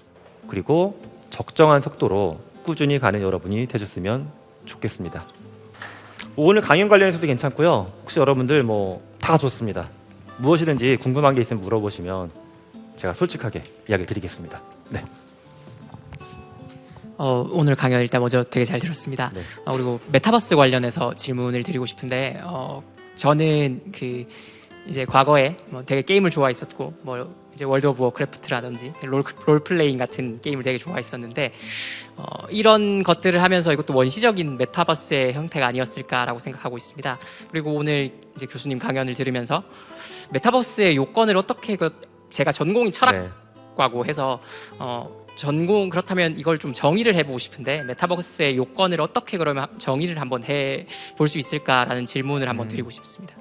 그리고 적정한 속도로 꾸준히 가는 여러분이 되셨으면 좋겠습니다. 오늘 강연 관련해서도 괜찮고요. 혹시 여러분들 다 좋습니다. 무엇이든지 궁금한 게 있으면 물어보시면 제가 솔직하게 이야기를 드리겠습니다. 네. 오늘 강연 일단 먼저 되게 잘 들었습니다. 네. 그리고 메타버스 관련해서 질문을 드리고 싶은데 저는 이제 과거에 되게 게임을 좋아했었고 이제 월드 오브 워크래프트라든지 롤플레잉 같은 게임을 되게 좋아했었는데 이런 것들을 하면서 이것도 원시적인 메타버스의 형태가 아니었을까라고 생각하고 있습니다. 그리고 오늘 이제 교수님 강연을 들으면서 메타버스의 요건을 어떻게 제가 전공이 철학과고 해서 전공 그렇다면 이걸 좀 정의를 해보고 싶은데 메타버스의 요건을 어떻게 그러면 정의를 한번 해볼 수 있을까라는 질문을 한번 드리고 싶습니다.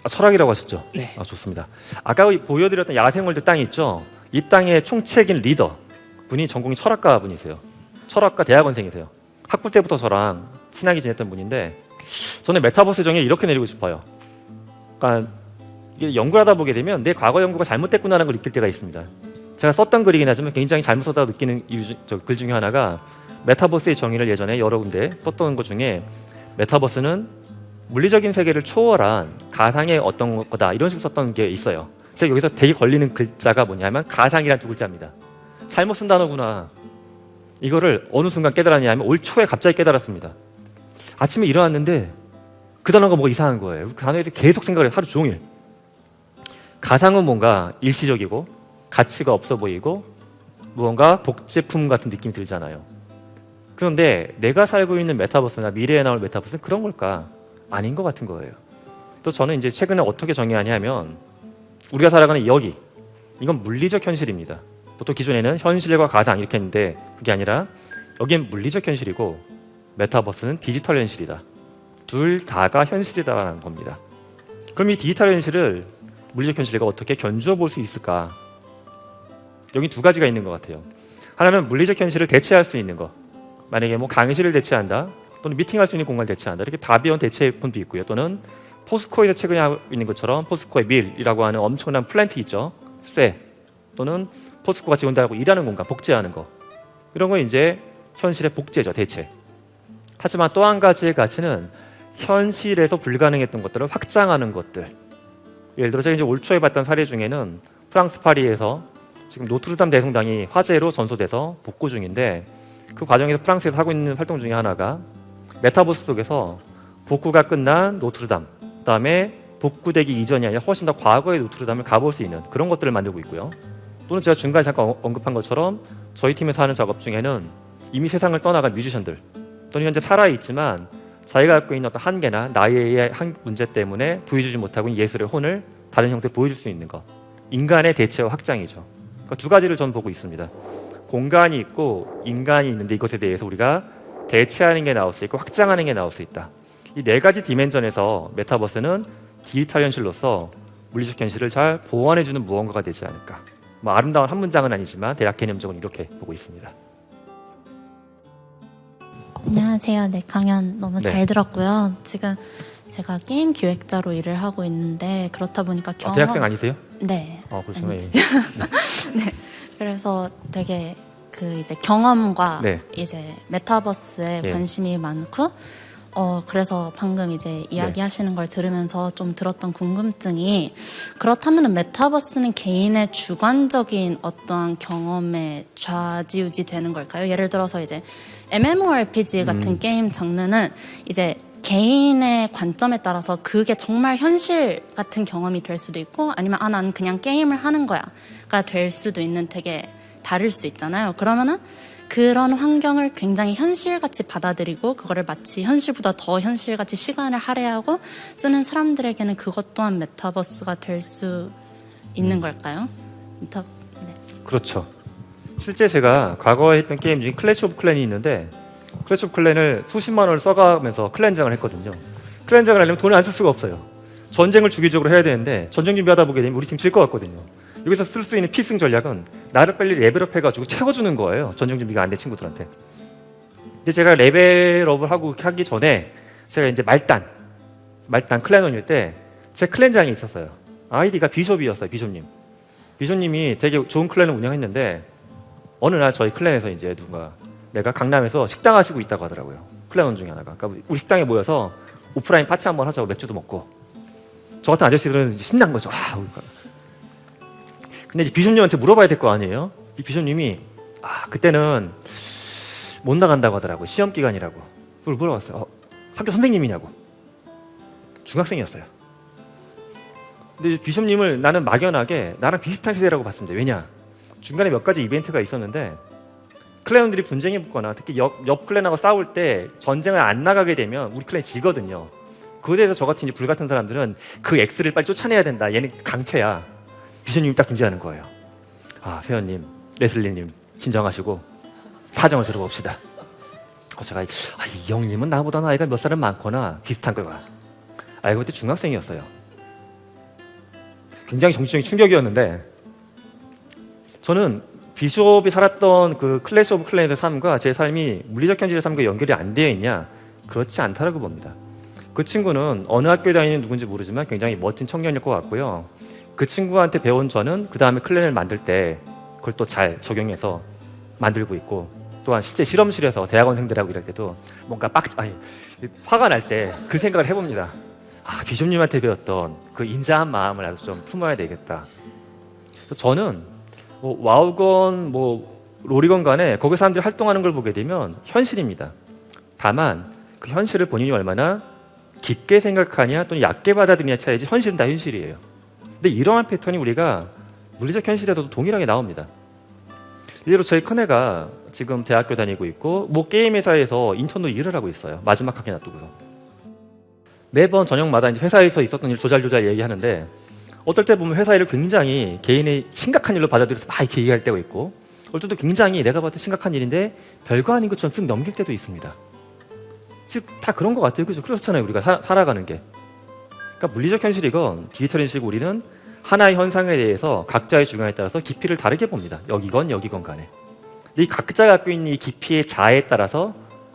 철학이라고 하셨죠? 네. 좋습니다. 아까 보여드렸던 야생월드 땅이 있죠? 이 땅의 총책인 리더 분이 전공이 철학가 분이세요. 철학과 대학원생이세요. 학부 때부터 저랑 친하게 지냈던 분인데 저는 메타버스 정의를 이렇게 내리고 싶어요. 그러니까 이게 연구를 하다 보게 되면 내 과거 연구가 잘못됐구나라는 걸 느낄 때가 있습니다. 제가 썼던 글이긴 하지만 굉장히 잘못 썼다고 느끼는 글 중에 하나가 메타버스의 정의를 예전에 여러 군데 썼던 것 중에 메타버스는 물리적인 세계를 초월한 가상의 어떤 거다 이런 식으로 썼던 게 있어요. 제가 여기서 되게 걸리는 글자가 뭐냐면 가상이란 두 글자입니다. 잘못 쓴 단어구나. 이거를 어느 순간 깨달았냐면 올 초에 갑자기 깨달았습니다. 아침에 일어났는데 그 단어가 뭐가 이상한 거예요. 그 단어에 대해서 계속 생각을 해요. 하루 종일. 가상은 뭔가 일시적이고 가치가 없어 보이고 무언가 복제품 같은 느낌이 들잖아요. 그런데 내가 살고 있는 메타버스나 미래에 나올 메타버스는 그런 걸까? 아닌 것 같은 거예요. 또 저는 이제 최근에 어떻게 정의하냐면 우리가 살아가는 여기 이건 물리적 현실입니다. 보통 기존에는 현실과 가상 이렇게 했는데 그게 아니라 여기는 물리적 현실이고 메타버스는 디지털 현실이다. 둘 다가 현실이다라는 겁니다. 그럼 이 디지털 현실을 물리적 현실과 어떻게 견주어 볼 수 있을까? 여기 두 가지가 있는 것 같아요. 하나는 물리적 현실을 대체할 수 있는 거. 만약에 강의실을 대체한다. 또는 미팅할 수 있는 공간을 대체한다. 이렇게 다비용 대체품도 있고요. 또는 포스코에서 최근에 하고 있는 것처럼 포스코의 밀이라고 하는 엄청난 플랜트 있죠. 쇠 또는 포스코가 지원하고 일하는 공간, 복제하는 거. 이런 건 이제 현실의 복제죠. 대체. 하지만 또 한 가지의 가치는 현실에서 불가능했던 것들을 확장하는 것들. 예를 들어 제가 이제 올 초에 봤던 사례 중에는 프랑스 파리에서 지금 노트르담 대성당이 화재로 전소돼서 복구 중인데 그 과정에서 프랑스에서 하고 있는 활동 중에 하나가 메타버스 속에서 복구가 끝난 노트르담, 그다음에 복구되기 이전이 아니라 훨씬 더 과거의 노트르담을 가볼 수 있는 그런 것들을 만들고 있고요. 또는 제가 중간에 잠깐 언급한 것처럼 저희 팀에서 하는 작업 중에는 이미 세상을 떠나간 뮤지션들 또는 현재 살아있지만 자기가 갖고 있는 어떤 한계나 나이의 한 문제 때문에 보여주지 못하고 있는 예술의 혼을 다른 형태로 보여줄 수 있는 것. 인간의 대체와 확장이죠. 그러니까 두 가지를 전 보고 있습니다. 공간이 있고 인간이 있는데 이것에 대해서 우리가 대체하는 게 나올 수 있고 확장하는 게 나올 수 있다. 이 네 가지 디멘전에서 메타버스는 디지털 현실로서 물리적 현실을 잘 보완해주는 무언가가 되지 않을까. 아름다운 한 문장은 아니지만 대략 개념적으로 이렇게 보고 있습니다. 안녕하세요. 네, 강연 너무 잘 들었고요. 지금 제가 게임 기획자로 일을 하고 있는데 그렇다 보니까 대학생 아니세요? 네. 그렇구나. 네. 네. 그래서 되게 이제 경험과 이제 메타버스에 관심이 많고 그래서 방금 이제 이야기하시는 걸 들으면서 좀 들었던 궁금증이 그렇다면 메타버스는 개인의 주관적인 어떤 경험에 좌지우지 되는 걸까요? 예를 들어서 이제 MMORPG 같은 게임 장르는 이제 개인의 관점에 따라서 그게 정말 현실 같은 경험이 될 수도 있고 아니면 나는 그냥 게임을 하는 거야가 될 수도 있는 되게 다를 수 있잖아요. 그러면은 그런 환경을 굉장히 현실같이 받아들이고 그거를 마치 현실보다 더 현실같이 시간을 할애하고 쓰는 사람들에게는 그것 또한 메타버스가 될 수 있는 걸까요? 네. 그렇죠. 실제 제가 과거에 했던 게임 중에 클래시 오브 클랜이 있는데 클래시 오브 클랜을 수십만 원을 써가면서 클랜장을 했거든요. 클랜장을 하려면 돈을 안 쓸 수가 없어요. 전쟁을 주기적으로 해야 되는데 전쟁 준비하다 보게 되면 우리 팀 질 것 같거든요. 여기서 쓸 수 있는 필승 전략은 나를 빨리 레벨업 해가지고 채워주는 거예요. 전쟁 준비가 안 된 친구들한테. 근데 제가 레벨업을 하기 전에 제가 이제 말단 클랜원일 때 제 클랜장이 있었어요. 아이디가 비숍이었어요. 비숍님. 비숍님이 되게 좋은 클랜을 운영했는데 어느 날 저희 클랜에서 이제 내가 강남에서 식당 하시고 있다고 하더라고요. 클랜원 중에 하나가. 그러니까 우리 식당에 모여서 오프라인 파티 한번 하자고 맥주도 먹고. 저 같은 아저씨들은 이제 신난 거죠. 근데 이제 비숍님한테 물어봐야 될 거 아니에요? 이 비숍님이 그때는 못 나간다고 하더라고요. 시험 기간이라고. 그걸 물어봤어요. 학교 선생님이냐고. 중학생이었어요. 근데 비숍님을 나는 막연하게 나랑 비슷한 세대라고 봤습니다. 왜냐? 중간에 몇 가지 이벤트가 있었는데 클랜원들이 분쟁이 붙거나 특히 옆 클랜하고 싸울 때 전쟁을 안 나가게 되면 우리 클랜이 지거든요. 그에 대해서 저같은 이제 불같은 사람들은 그 X를 빨리 쫓아내야 된다. 얘는 강퇴야. 비숍님이 딱 중재하는 거예요. 회원님, 레슬리님 진정하시고 사정을 들어봅시다. 제가 이 형님은 나보다 나이가 몇 살은 많거나 비슷한 거가. 알고 보니 중학생이었어요. 굉장히 정치적인 충격이었는데 저는 비숍이 살았던 그 클래시 오브 클랜의 삶과 제 삶이 물리적 현실의 삶과 연결이 안 되어 있냐? 그렇지 않다라고 봅니다. 그 친구는 어느 학교에 다니는 누군지 모르지만 굉장히 멋진 청년일 것 같고요. 그 친구한테 배운 저는 그 다음에 클랜을 만들 때 그걸 또 잘 적용해서 만들고 있고 또한 실제 실험실에서 대학원생들하고 일할 때도 뭔가 화가 날 때 그 생각을 해봅니다. 비숍님한테 배웠던 그 인자한 마음을 아주 좀 품어야 되겠다. 저는 와우건 로리건 간에 거기 사람들이 활동하는 걸 보게 되면 현실입니다. 다만 그 현실을 본인이 얼마나 깊게 생각하냐 또는 얕게 받아들이냐 차이지 현실은 다 현실이에요. 근데 이러한 패턴이 우리가 물리적 현실에서도 동일하게 나옵니다. 예로 저희 큰애가 지금 대학교 다니고 있고 게임 회사에서 인턴으로 일을 하고 있어요. 마지막 학기 놔두고서. 매번 저녁마다 이제 회사에서 있었던 일 조잘조잘 얘기하는데 어떨 때 보면 회사 일을 굉장히 개인의 심각한 일로 받아들여서 막 이렇게 얘기할 때가 있고 어떨 때 굉장히 내가 봤을 때 심각한 일인데 별거 아닌 것처럼 쓱 넘길 때도 있습니다. 즉 다 그런 것 같아요. 그죠? 그렇잖아요. 우리가 살아가는 게. 그러니까 물리적 현실이건 디지털 현실이고 우리는 하나의 현상에 대해서 각자의 주관에 따라서 깊이를 다르게 봅니다. 여기건 간에. 근데 이 각자가 갖고 있는 이 깊이의 자에 따라서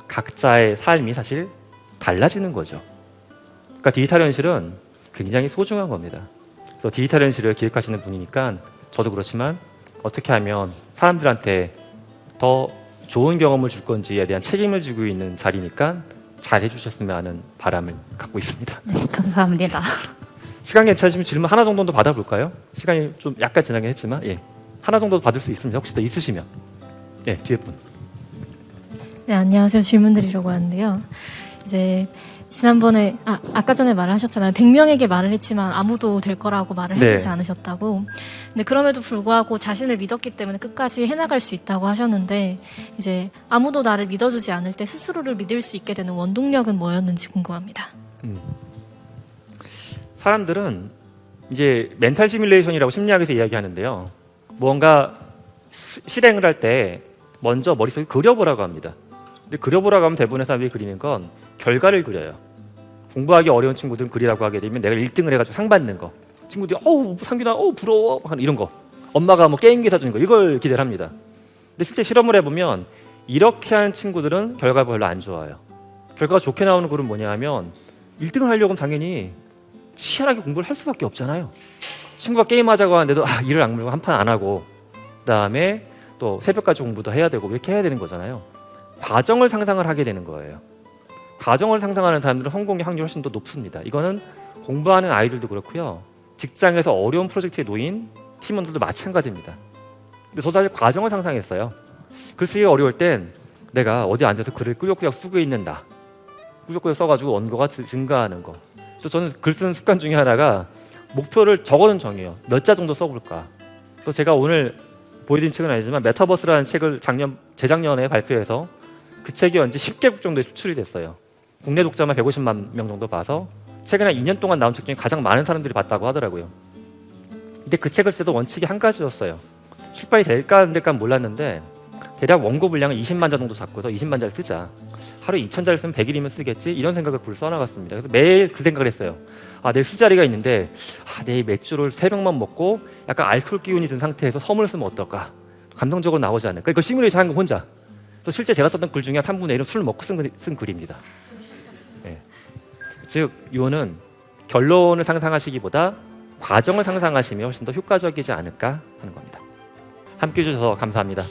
각자의 삶이 사실 달라지는 거죠. 그러니까 디지털 현실은 굉장히 소중한 겁니다. 그래서 디지털 현실을 기획하시는 분이니까 저도 그렇지만 어떻게 하면 사람들한테 더 좋은 경험을 줄 건지에 대한 책임을 지고 있는 자리니까 잘 해주셨으면 하는 바람을 갖고 있습니다. 네, 감사합니다. 시간 괜찮으시면 질문 하나 정도는 더 받아볼까요? 시간이 좀 약간 지나긴 했지만 하나 정도 받을 수 있습니다. 혹시 더 있으시면 뒤에 분. 네, 안녕하세요. 질문 드리려고 하는데요. 이제 지난번에 아까 전에 말을 하셨잖아요. 100명에게 말을 했지만 아무도 될 거라고 말을 해주지 않으셨다고. 근데 그럼에도 불구하고 자신을 믿었기 때문에 끝까지 해나갈 수 있다고 하셨는데 이제 아무도 나를 믿어주지 않을 때 스스로를 믿을 수 있게 되는 원동력은 뭐였는지 궁금합니다. 사람들은 이제 멘탈 시뮬레이션이라고 심리학에서 이야기하는데요. 뭔가 실행을 할 때 먼저 머릿속에 그려보라고 합니다. 근데 그려보라고 하면 대부분의 사람들이 그리는 건 결과를 그려요. 공부하기 어려운 친구들은 그리라고 하게 되면 내가 1등을 해가지고 상 받는 거. 친구들이 상균아 부러워 이런 거. 엄마가 게임기 사주는 거 이걸 기대를 합니다. 근데 실제 실험을 해보면 이렇게 하는 친구들은 결과가 별로 안 좋아요. 결과가 좋게 나오는 그룹은 뭐냐 하면 1등을 하려고 하면 당연히 치열하게 공부를 할 수밖에 없잖아요. 친구가 게임하자고 하는데도 이를 악물고 한 판 안 하고 그다음에 또 새벽까지 공부도 해야 되고 이렇게 해야 되는 거잖아요. 과정을 상상을 하게 되는 거예요. 과정을 상상하는 사람들은 성공의 확률이 훨씬 더 높습니다. 이거는 공부하는 아이들도 그렇고요. 직장에서 어려운 프로젝트에 놓인 팀원들도 마찬가지입니다. 근데 저도 사실 과정을 상상했어요. 글쓰기가 어려울 땐 내가 어디 앉아서 글을 꾸역꾸역 쓰고 있는다. 꾸역꾸역 써가지고 원고가 증가하는 거. 그래서 저는 글 쓰는 습관 중에 하나가 목표를 적어는 정해요. 몇 자 정도 써볼까. 또 제가 오늘 보여드린 책은 아니지만 메타버스라는 책을 재작년에 발표해서 그 책이 현재 10개국 정도에 수출이 됐어요. 국내 독자만 150만 명 정도 봐서 최근에 2년 동안 나온 책 중에 가장 많은 사람들이 봤다고 하더라고요. 근데 그 책을 써도 원칙이 한 가지였어요. 출판이 될까 안 될까 몰랐는데 대략 원고 분량은 20만 자 정도 잡고서 20만 자를 쓰자. 하루에 2,000자를 쓰면 100일이면 쓰겠지? 이런 생각을 글을 써나갔습니다. 그래서 매일 그 생각을 했어요. 내일 술자리가 있는데 내일 맥주를 3병만 먹고 약간 알코올 기운이 든 상태에서 서문을 쓰면 어떨까? 감동적으로 나오지 않을까? 이거 시뮬레이션 한 거 혼자. 또 실제 제가 썼던 글 중에 한 3분의 1은 술 먹고 쓴 글입니다. 네. 즉 이거는 결론을 상상하시기보다 과정을 상상하시면 훨씬 더 효과적이지 않을까 하는 겁니다. 함께해 주셔서 감사합니다.